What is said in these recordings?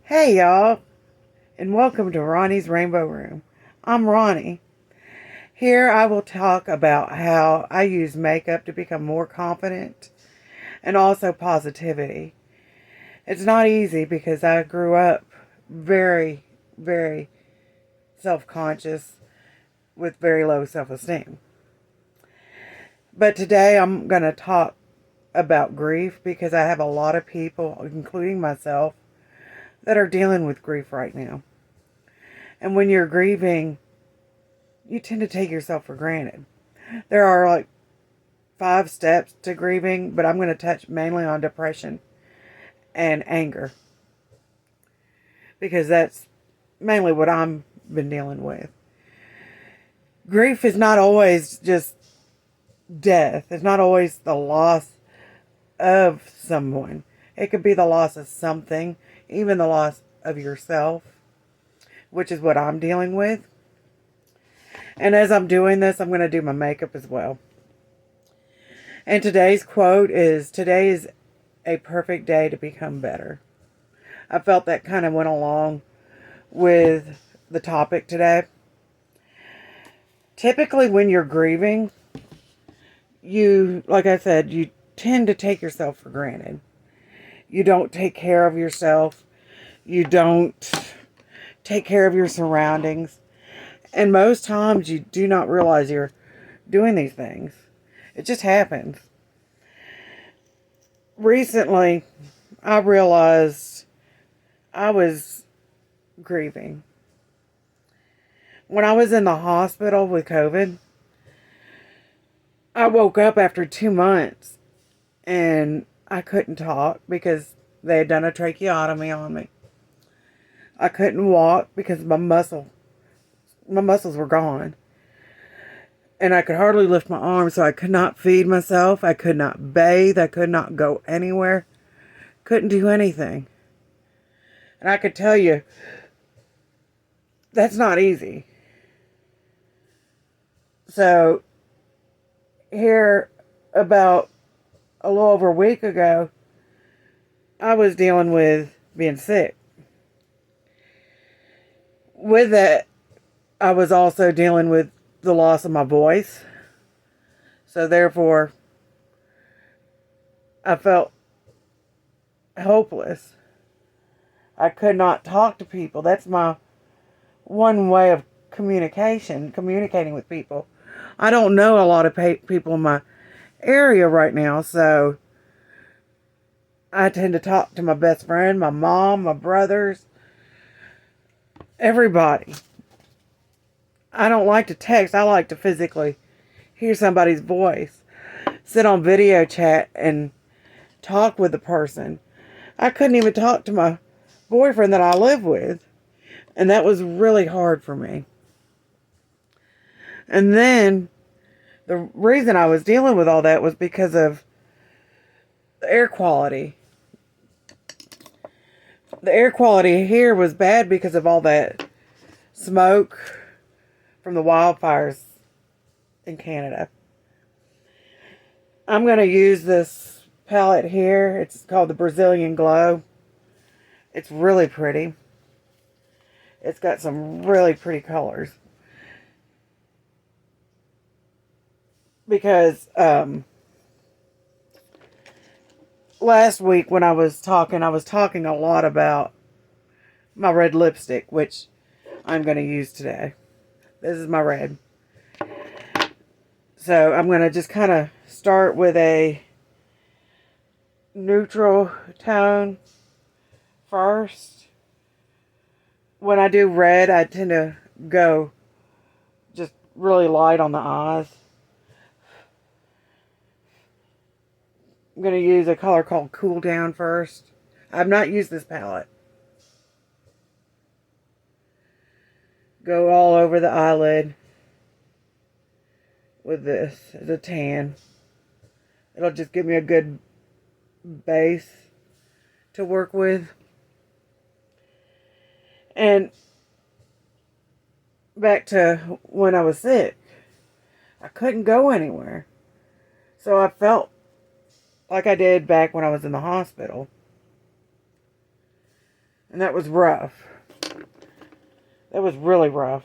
Hey y'all, and welcome to Ronnie's Rainbow Room. I'm Ronnie. Here I will talk about how I use makeup to become more confident and also positivity. It's not easy because I grew up very, very self conscious with very low self esteem. But today I'm going to talk about grief because I have a lot of people, including myself, that are dealing with grief right now. And when you're grieving, you tend to take yourself for granted. There are like 5 steps to grieving, but I'm going to touch mainly on depression and anger because that's mainly what I've been dealing with. Grief is not always just death, it's not always the loss of someone. It could be the loss of something, even the loss of yourself, which is what I'm dealing with. And as I'm doing this, I'm going to do my makeup as well. And today's quote is, "Today is a perfect day to become better." I felt that kind of went along with the topic today. Typically, when you're grieving, like I said, you tend to take yourself for granted. You don't take care of yourself. You don't take care of your surroundings. And most times you do not realize you're doing these things. It just happens. Recently, I realized I was grieving. When I was in the hospital with COVID, I woke up after 2 months and I couldn't talk because they had done a tracheotomy on me. I couldn't walk because my muscles were gone. And I could hardly lift my arms, so I could not feed myself. I could not bathe. I could not go anywhere. Couldn't do anything. And I could tell you, that's not easy. So, here about a little over a week ago, I was dealing with being sick. With that, I was also dealing with the loss of my voice. So therefore, I felt hopeless. I could not talk to people. That's my one way of communicating with people. I don't know a lot of people in my area right now, so I tend to talk to my best friend, my mom, my brothers, everybody. I don't like to text. I like to physically hear somebody's voice, sit on video chat and talk with the person. I couldn't even talk to my boyfriend that I live with, and that was really hard for me. And then the reason I was dealing with all that was because of the air quality. The air quality here was bad because of all that smoke from the wildfires in Canada. I'm going to use this palette here. It's called the Brazilian Glow. It's really pretty. It's got some really pretty colors. Because last week when I was talking a lot about my red lipstick, which I'm going to use today. This is my red. So I'm going to just kind of start with a neutral tone first. When I do red, I tend to go just really light on the eyes. I'm going to use a color called Cool Down first. I've not used this palette. Go all over the eyelid with this as a tan. It'll just give me a good base to work with. And back to when I was sick, I couldn't go anywhere. So I felt like I did back when I was in the hospital. And that was rough. That was really rough.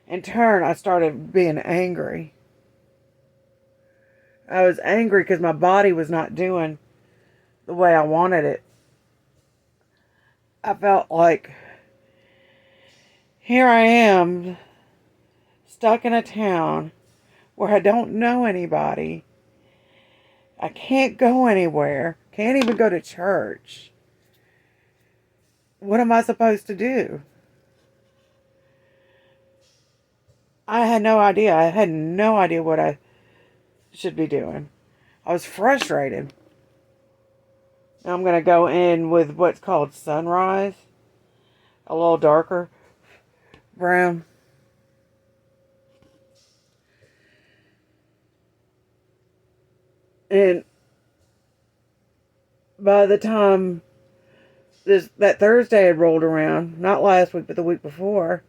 In turn, I started being angry. I was angry because my body was not doing the way I wanted it. I felt like here I am, stuck in a town where I don't know anybody. I can't go anywhere. Can't even go to church. What am I supposed to do? I had no idea. I had no idea what I should be doing. I was frustrated. Now I'm going to go in with what's called Sunrise. A little darker brown. And by the time that Thursday had rolled around, not last week, but the week before,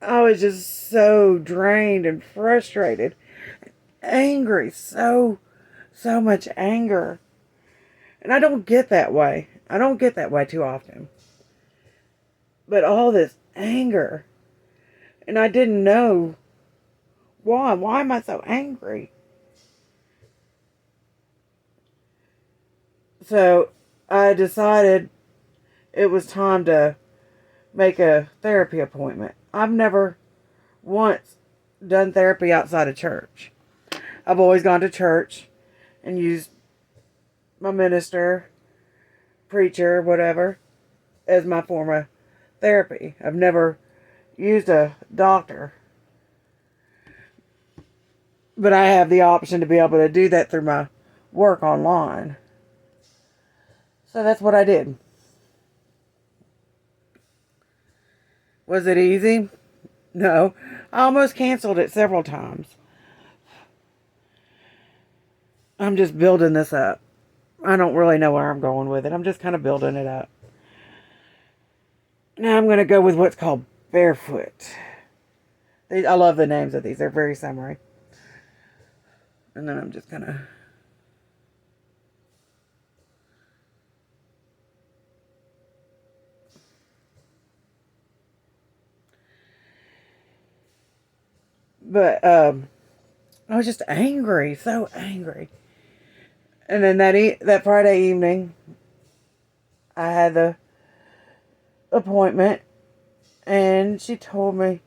I was just so drained and frustrated, angry, so much anger. And I don't get that way. I don't get that way too often. But all this anger, and I didn't know why. Why am I so angry? So I decided it was time to make a therapy appointment. I've never once done therapy outside of church. I've always gone to church and used my minister, preacher, whatever, as my form of therapy. I've never used a doctor. But I have the option to be able to do that through my work online. So that's what I did. Was it easy? No. I almost canceled it several times. I'm just building this up. I don't really know where I'm going with it. I'm just kind of building it up. Now I'm going to go with what's called Barefoot. I love the names of these. They're very summery. And then I'm just going to... But I was just angry. So angry. And then that Friday evening, I had the appointment. And she told me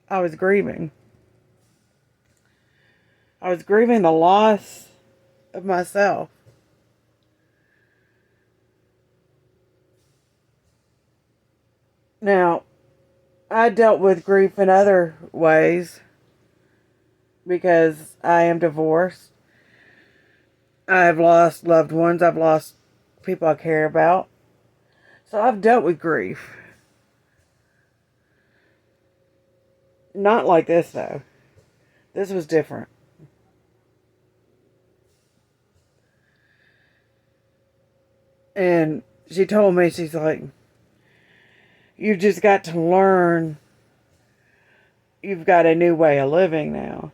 I was grieving. I was grieving the loss of myself. Now, I dealt with grief in other ways because I am divorced. I've lost loved ones. I've lost people I care about. So I've dealt with grief. Not like this, though. This was different. And she told me, she's like, you've just got to learn. You've got a new way of living now.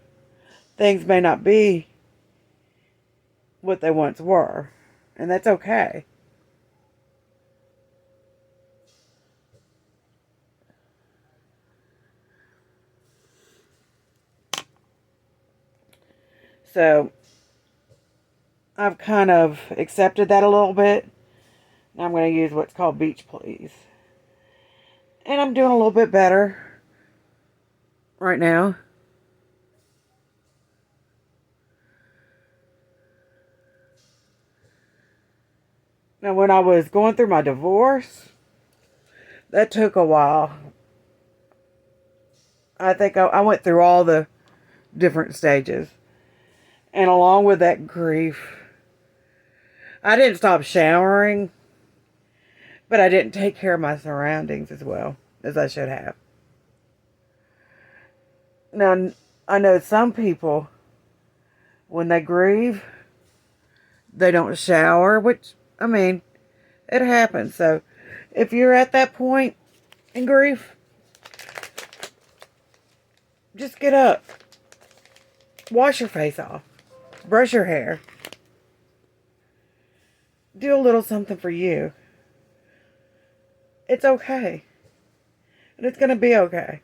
Things may not be what they once were. And that's okay. So I've kind of accepted that a little bit. Now I'm going to use what's called Beach Please. And I'm doing a little bit better right now. Now when I was going through my divorce, that took a while. I think I went through all the different stages. And along with that grief, I didn't stop showering, but I didn't take care of my surroundings as well as I should have. Now, I know some people, when they grieve, they don't shower, which, I mean, it happens. So, if you're at that point in grief, just get up. Wash your face off. Brush your hair. do a little something for you. It's okay. And it's going to be okay.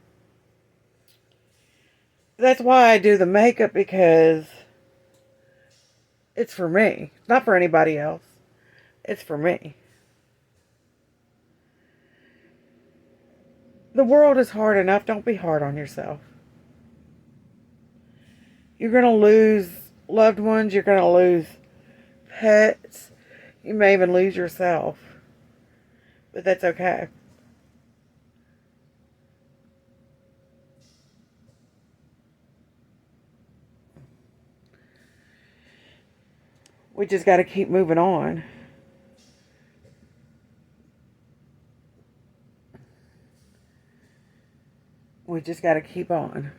That's why I do the makeup, because it's for me. It's not for anybody else. It's for me. The world is hard enough. Don't be hard on yourself. You're going to lose loved ones. You're going to lose pets. You may even lose yourself. But that's okay. We just got to keep moving on. We just got to keep on.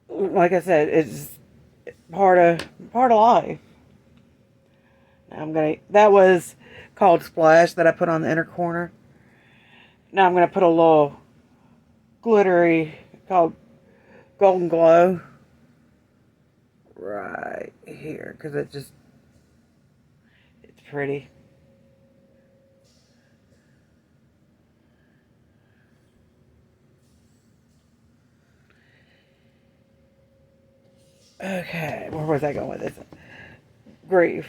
Like I said, it's part of life. That was called Splash that I put on the inner corner. Now I'm gonna put a little glittery called Golden Glow right here, because it's pretty. Okay, where was I going with this? Grief.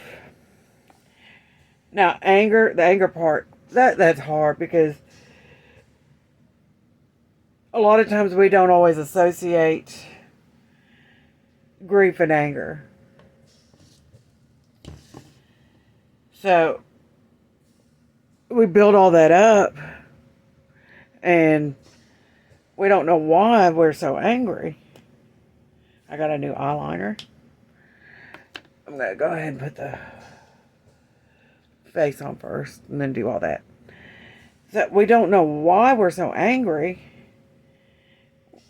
Now, the anger part, that's hard, because a lot of times we don't always associate grief and anger. So, we build all that up, and we don't know why we're so angry. I got a new eyeliner. I'm going to go ahead and put the face on first and then do all that. So we don't know why we're so angry,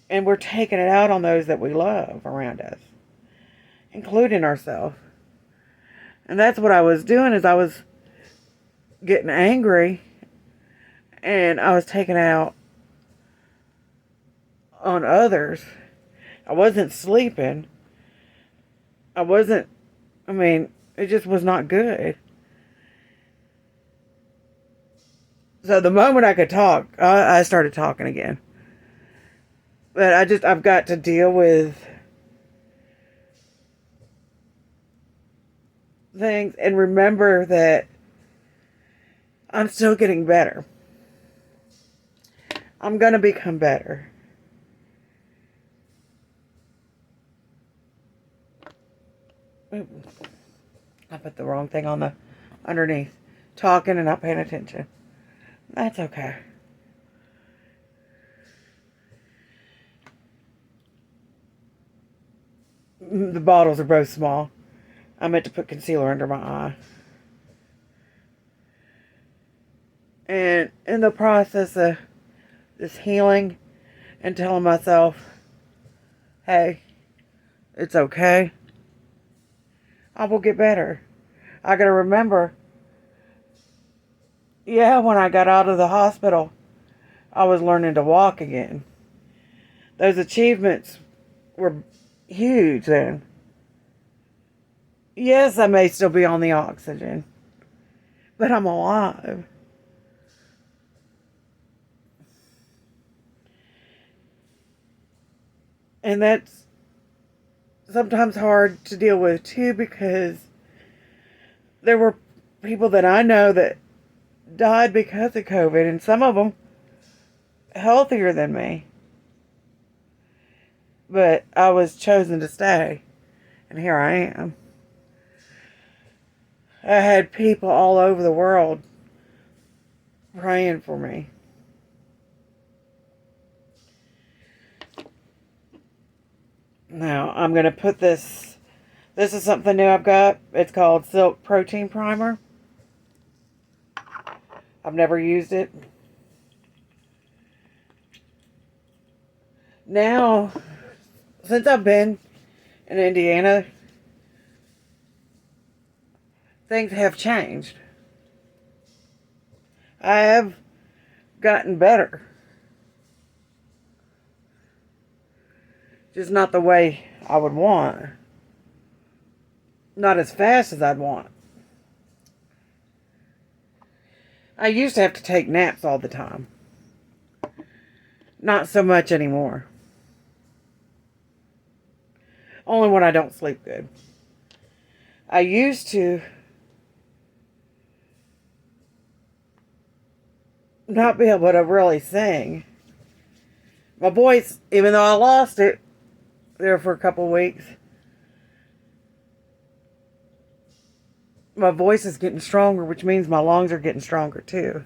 and we're taking it out on those that we love around us, including ourselves. And that's what I was doing, is I was getting angry, and I was taking out on others. I wasn't sleeping. It just was not good. So the moment I could talk, I started talking again. But I've got to deal with things and remember that I'm still getting better. I'm going to become better. I put the wrong thing on the underneath. Talking and not paying attention. That's okay. The bottles are both small. I meant to put concealer under my eye. And in the process of this healing and telling myself, hey, it's okay, I will get better. I got to remember, when I got out of the hospital, I was learning to walk again. Those achievements were huge then. Yes, I may still be on the oxygen, but I'm alive. And that's sometimes hard to deal with too, because there were people that I know that died because of COVID, and some of them healthier than me. But I was chosen to stay, and here I am. I had people all over the world praying for me. Now, I'm going to put this is something new I've got. It's called Silk Protein Primer. I've never used it. Now, since I've been in Indiana, things have changed. I have gotten better. Just not the way I would want. Not as fast as I'd want. I used to have to take naps all the time. Not so much anymore. Only when I don't sleep good. I used to not be able to really sing. My voice, even though I lost it there for a couple weeks, my voice is getting stronger, which means my lungs are getting stronger too.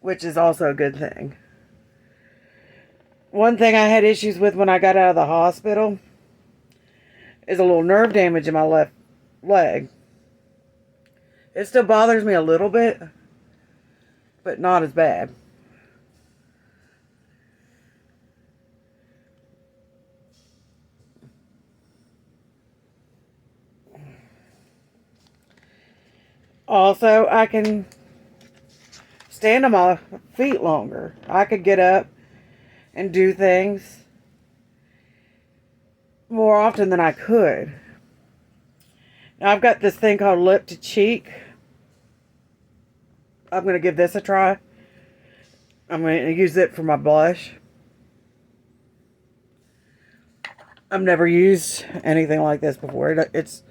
Which is also a good thing. One thing I had issues with when I got out of the hospital is a little nerve damage in my left leg. It still bothers me a little bit, but not as bad. Also, I can stand on my feet longer. I could get up and do things more often than I could. Now, I've got this thing called lip to cheek. I'm going to give this a try. I'm going to use it for my blush. I've never used anything like this before. It's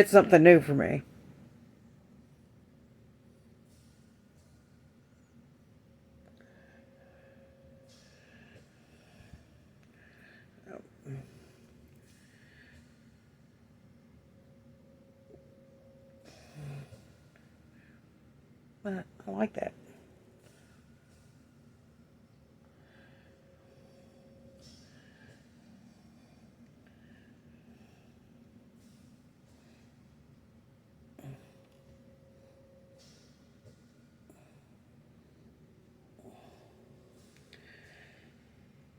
something new for me. I like that.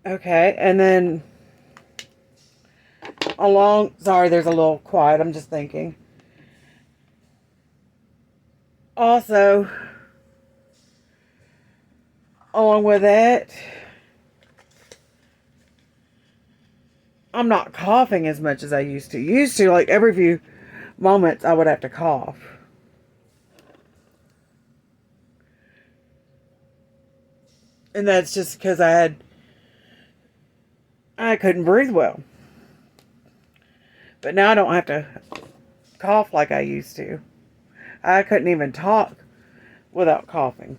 Okay, and then sorry, there's a little quiet, I'm just thinking. Also, along with that, I'm not coughing as much as I used to. Like every few moments, I would have to cough. And that's just because I couldn't breathe well. But now I don't have to cough like I used to. I couldn't even talk without coughing.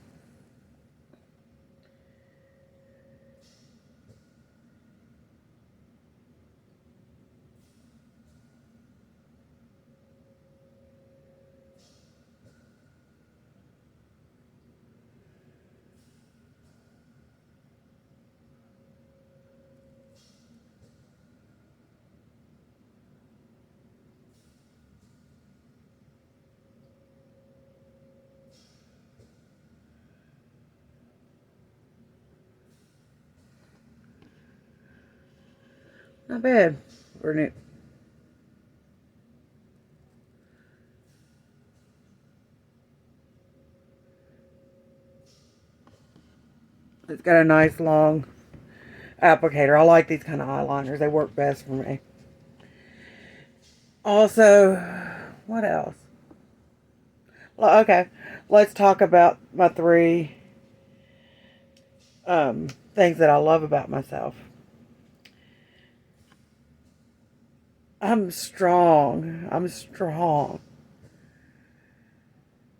Not bad for new. It's got a nice long applicator. I like these kind of eyeliners. They work best for me. Also, what else? Well, okay, let's talk about my three things that I love about myself. I'm strong. I'm strong.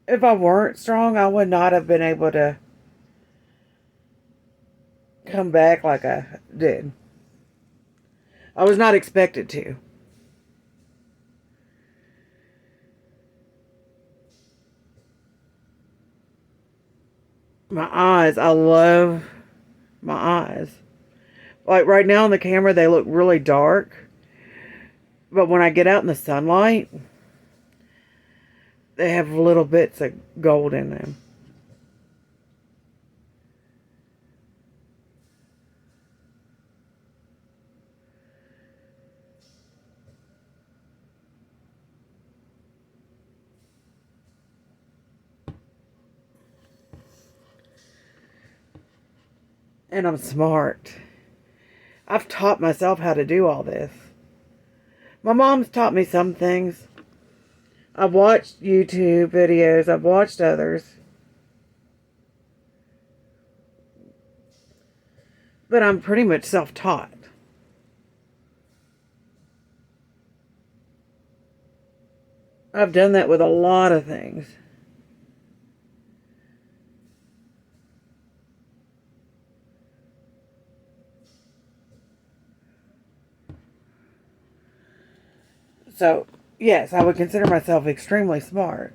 If I weren't strong, I would not have been able to come back like I did. I was not expected to. My eyes, I love my eyes. Like right now on the camera, they look really dark. But when I get out in the sunlight, they have little bits of gold in them. And I'm smart. I've taught myself how to do all this. My mom's taught me some things. I've watched YouTube videos. I've watched others. But I'm pretty much self-taught. I've done that with a lot of things. So, yes, I would consider myself extremely smart.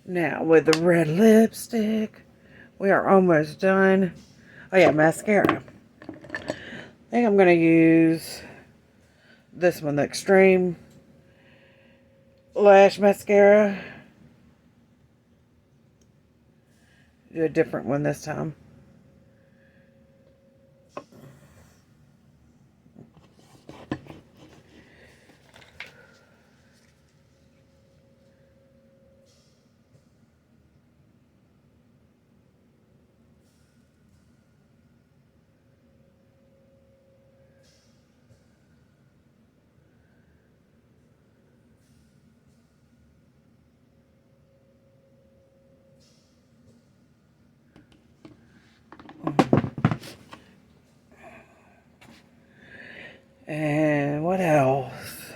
Now, with the red lipstick, we are almost done. Oh yeah, mascara. I think I'm going to use this one, the Extreme Lash Mascara. Do a different one this time. And what else?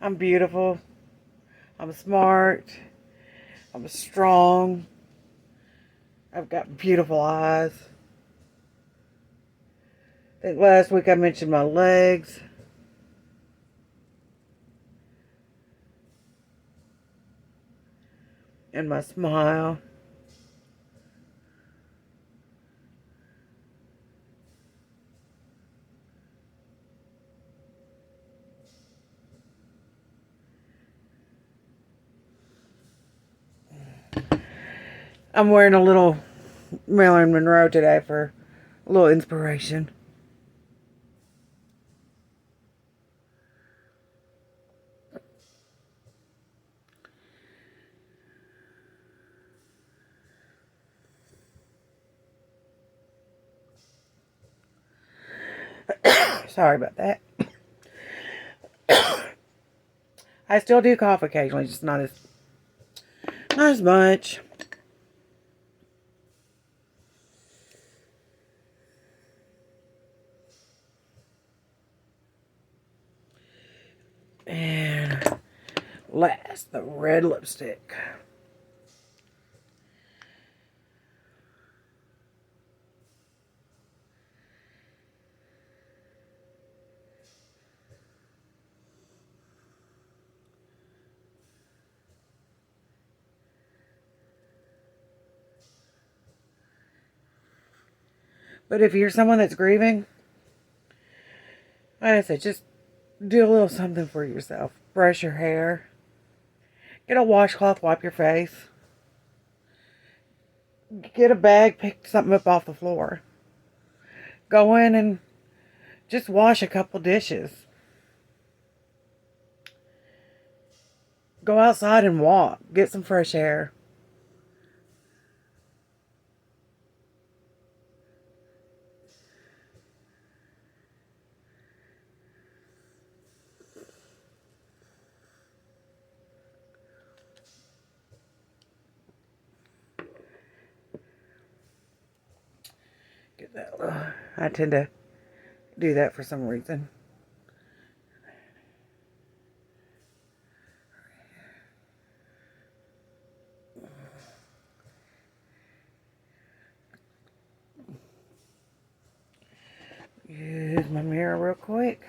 I'm beautiful. I'm smart. I'm strong. I've got beautiful eyes. I think last week I mentioned my legs. And my smile. I'm wearing a little Marilyn Monroe today for a little inspiration. Sorry about that. I still do cough occasionally, just not as much. And last, the red lipstick. But if you're someone that's grieving, like I said, just do a little something for yourself. Brush your hair. Get a washcloth, wipe your face. Get a bag, pick something up off the floor. Go in and just wash a couple dishes. Go outside and walk. Get some fresh air. Get that. I tend to do that for some reason. Use my mirror real quick.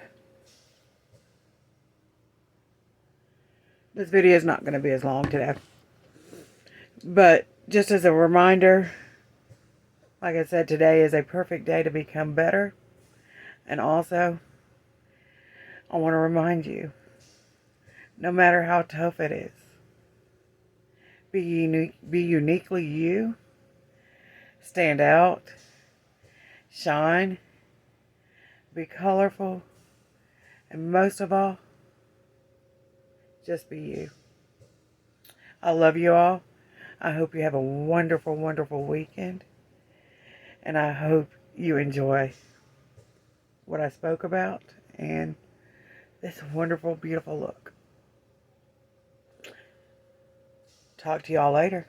This video is not going to be as long today. But just as a reminder, like I said, today is a perfect day to become better. And also, I want to remind you, no matter how tough it is, be uniquely you, stand out, shine, be colorful, and most of all, just be you. I love you all. I hope you have a wonderful, wonderful weekend. And I hope you enjoy what I spoke about and this wonderful, beautiful look. Talk to y'all later.